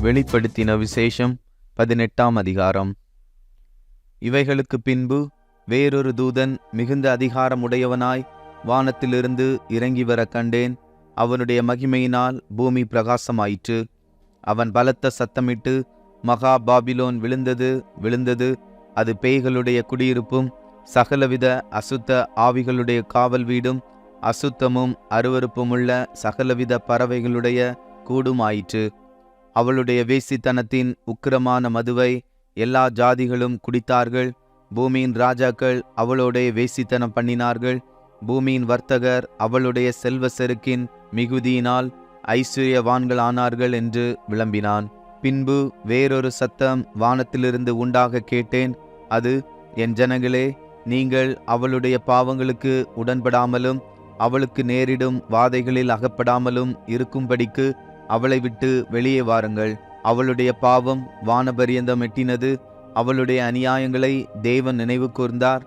வெளிப்படுத்தின விசேஷம் 18ஆம் அதிகாரம். இவைகளுக்கு பின்பு வேறொரு தூதன் மிகுந்த அதிகாரமுடையவனாய் வானத்திலிருந்து இறங்கி வர கண்டேன். அவனுடைய மகிமையினால் பூமி பிரகாசமாயிற்று. அவன் பலத்த சத்தமிட்டு, மகா பாபிலோன் விழுந்தது, விழுந்தது! அது பேய்களுடைய குடியிருப்பும் சகலவித அசுத்த ஆவிகளுடைய காவல் வீடும் அசுத்தமும் அருவருப்புமுள்ள சகலவித பறவைகளுடைய கூடுமாயிற்று. அவளுடைய வேசித்தனத்தின் உக்கிரமான மதுவை எல்லா ஜாதிகளும் குடித்தார்கள். பூமியின் ராஜாக்கள் அவளுடைய வேசித்தனம் பண்ணினார்கள். பூமியின் வர்த்தகர் அவளுடைய செல்வ செருக்கின் மிகுதியினால் ஐஸ்வர்யவான்கள் ஆனார்கள் என்று விளம்பினான். பின்பு வேறொரு சத்தம் வானத்திலிருந்து உண்டாக கேட்டேன். அது, என் ஜனங்களே, நீங்கள் அவளுடைய பாவங்களுக்கு உடன்படாமலும் அவளுக்கு நேரிடும் வாதைகளில் அகப்படாமலும் இருக்கும்படிக்கு அவளை விட்டு வெளியே வாருங்கள். அவளுடைய பாவம் வானபரியந்தம் எட்டினது. அவளுடைய அநியாயங்களை தேவன் நினைவு கூர்ந்தார்.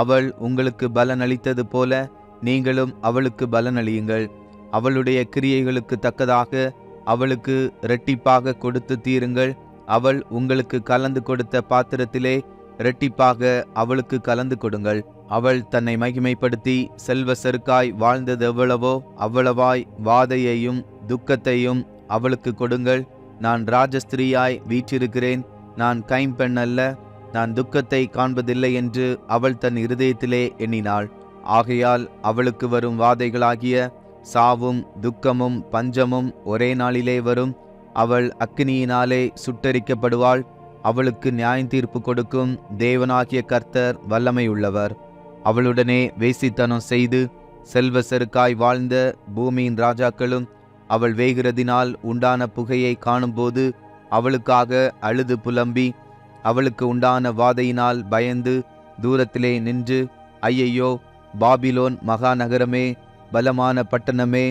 அவள் உங்களுக்கு பலனளித்தது போல நீங்களும் அவளுக்கு பலனளியுங்கள். அவளுடைய கிரியைகளுக்கு தக்கதாக அவளுக்கு இரட்டிப்பாக கொடுத்து தீருங்கள். அவள் உங்களுக்கு கலந்து கொடுத்த பாத்திரத்திலே இரட்டிப்பாக அவளுக்கு கலந்து கொடுங்கள். அவள் தன்னை மகிமைப்படுத்தி செல்வ செருக்காய் வாழ்ந்தது எவ்வளவோ அவ்வளவாய் வாதையையும் துக்கத்தையும் அவளுக்கு கொடுங்கள். நான் ராஜஸ்திரீயாய் வீற்றிருக்கிறேன். நான் கைம்பெண் அல்ல. நான் துக்கத்தை காண்பதில்லை என்று அவள் தன் இருதயத்திலே எண்ணினாள். ஆகையால் அவளுக்கு வரும் வாதைகளாகிய சாவும் துக்கமும் பஞ்சமும் ஒரே நாளிலே வரும். அவள் அக்கினியினாலே சுட்டரிக்கப்படுவாள். அவளுக்கு நியாயத்தீர்ப்பு கொடுக்கும் தேவனாகிய கர்த்தர் வல்லமையுள்ளவர். அவளுடனே வேசித்தனம் செய்து செல்வ செருக்காய் வாழ்ந்த பூமியின் ராஜாக்களும் அவள் வேகிறதினால் உண்டான புகையை காணும்போது அவளுக்காக அழுது புலம்பி அவளுக்கு உண்டான வாதையினால் பயந்து தூரத்திலே நின்று, ஐயையோ, பாபிலோன் மகாநகரமே, பலமான பட்டணமே,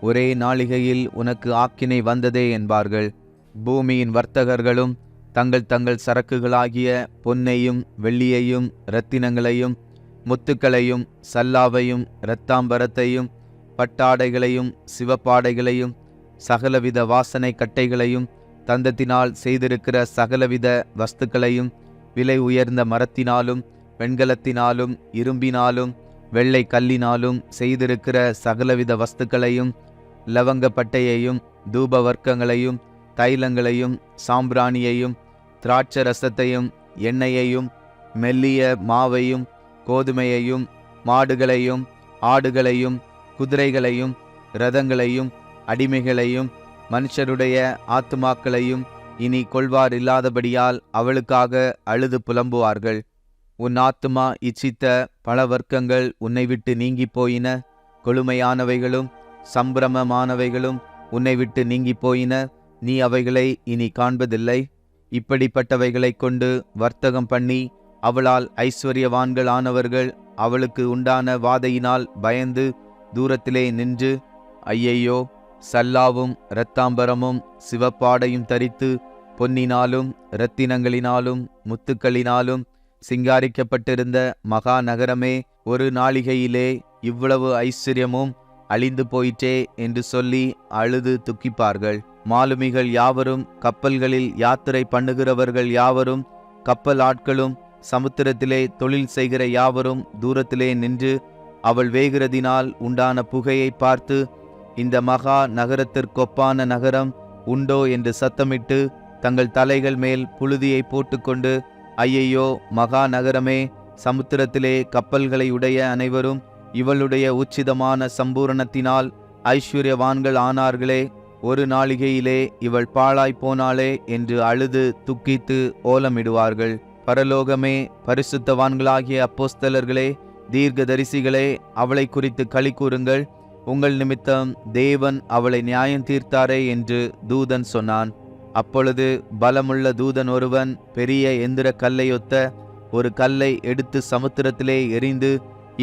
ஒரே நாளிகையில் உனக்கு ஆக்கினை வந்ததே என்பார்கள். பூமியின் வர்த்தகர்களும் தங்கள் தங்கள் சரக்குகளாகிய பொன்னையும் வெள்ளியையும் இரத்தினங்களையும் முத்துக்களையும் சல்லாவையும் இரத்தாம்பரத்தையும் பட்டாடைகளையும் சிவப்பாடைகளையும் சகலவித வாசனை கட்டைகளையும் தந்தத்தினால் செய்திருக்கிற சகலவித வஸ்துக்களையும் விலை உயர்ந்த மரத்தினாலும் வெண்கலத்தினாலும் இரும்பினாலும் வெள்ளை கல்லினாலும் செய்திருக்கிற சகலவித வஸ்துக்களையும் லவங்கப்பட்டையையும் தூப வர்க்கங்களையும் தைலங்களையும் சாம்பிராணியையும் திராட்சரசத்தையும் எண்ணெயையும் மெல்லிய மாவையும் கோதுமையையும் மாடுகளையும் ஆடுகளையும் குதிரைகளையும் இரதங்களையும் அடிமைகளையும் மனுஷருடைய ஆத்துமாக்களையும் இனி கொள்வார் இல்லாதபடியால் அவளுக்காக அழுது புலம்புவார்கள். உன் ஆத்துமா இச்சித்த பல வர்க்கங்கள் உன்னை விட்டு நீங்கி போயின. கொழுமையானவைகளும் சம்பிரமமானவைகளும் உன்னை விட்டு நீங்கி போயின. நீ அவைகளை இனி காண்பதில்லை. இப்படிப்பட்டவைகளை கொண்டு வர்த்தகம் பண்ணி அவளால் ஐஸ்வர்யவான்கள் ஆனவர்கள் அவளுக்கு உண்டான வாதையினால் பயந்து தூரத்திலே நின்று, ஐயையோ, சல்லாவும் இரத்தாம்பரமும் சிவப்பாடையும் தரித்து பொன்னினாலும் இரத்தினங்களினாலும் முத்துக்களினாலும் சிங்காரிக்கப்பட்டிருந்த மகா நகரமே, ஒரு நாளிகையிலே இவ்வளவு ஐஸ்வர்யமும் அழிந்து போயிற்றே என்று சொல்லி அழுது துக்கிப்பார்கள். மாலுமிகள் யாவரும், கப்பல்களில் யாத்திரை பண்ணுகிறவர்கள் யாவரும், கப்பல் ஆட்களும் சமுத்திரத்திலே தொழில் செய்கிற யாவரும் தூரத்திலே நின்று அவள் வேகிறதினால் உண்டான புகையை பார்த்து, இந்த மகா நகரத்திற்கொப்பான நகரம் உண்டோ என்று சத்தமிட்டு தங்கள் தலைகள் மேல் புழுதியை போட்டுக்கொண்டு, ஐயையோ, மகா நகரமே, சமுத்திரத்திலே கப்பல்களை உடைய அனைவரும் இவளுடைய உச்சிதமான சம்பூரணத்தினால் ஐஸ்வர்யவான்கள் ஆனார்களே, ஒரு நாளிகையிலே இவள் பாழாய் போனாளே என்று அழுது துக்கித்து ஓலமிடுவார்கள். பரலோகமே, பரிசுத்தவான்களாகிய அப்போஸ்தலர்களே, தீர்க்கதரிசிகளே, அவளை குறித்து களி கூறுங்கள். உங்கள் நிமித்தம் தேவன் அவளை நியாயம் தீர்த்தாரே என்று தூதன் சொன்னான். அப்பொழுது பலமுள்ள தூதன் ஒருவன் பெரிய எந்திர கல்லையொத்த ஒரு கல்லை எடுத்து சமுத்திரத்திலே எறிந்து,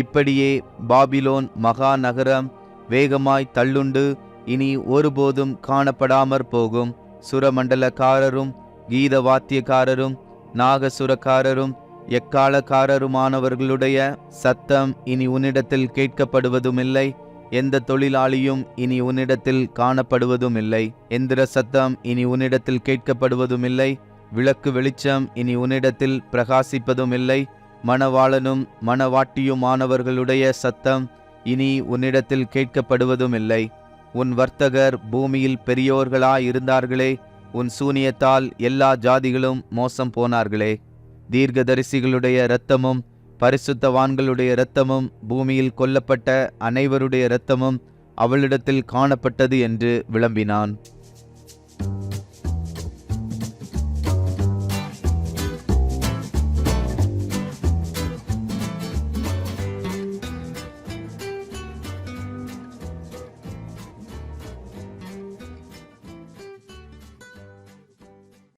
இப்படியே பாபிலோன் மகா நகரம் வேகமாய் தள்ளுண்டு இனி ஒருபோதும் காணப்படாமற் போகும். சுரமண்டலக்காரரும் கீத வாத்தியக்காரரும் நாகசுரக்காரரும் எக்காலக்காரருமானவர்களுடைய சத்தம் இனி உன்னிடத்தில் கேட்கப்படுவதுமில்லை. எந்த தொழிலாளியும் இனி உன்னிடத்தில் காணப்படுவதும் இல்லை. எந்திர சத்தம் இனி உன்னிடத்தில் கேட்கப்படுவதும் இல்லை. விளக்கு வெளிச்சம் இனி உன்னிடத்தில் பிரகாசிப்பதும் இல்லை. மணவாளனும் மணவாட்டியுமானவர்களுடைய சத்தம் இனி உன்னிடத்தில் கேட்கப்படுவதும் இல்லை. உன் வர்த்தகர் பூமியில் பெரியோர்களாயிருந்தார்களே, உன் சூனியத்தால் எல்லா ஜாதிகளும் மோசம் போனார்களே. தீர்க்கதரிசிகளுடைய இரத்தமும் பரிசுத்தவான்களுடைய இரத்தமும் பூமியில் கொல்லப்பட்ட அனைவருடைய இரத்தமும் அவளிடத்தில் காணப்பட்டது என்று விளம்பினான்.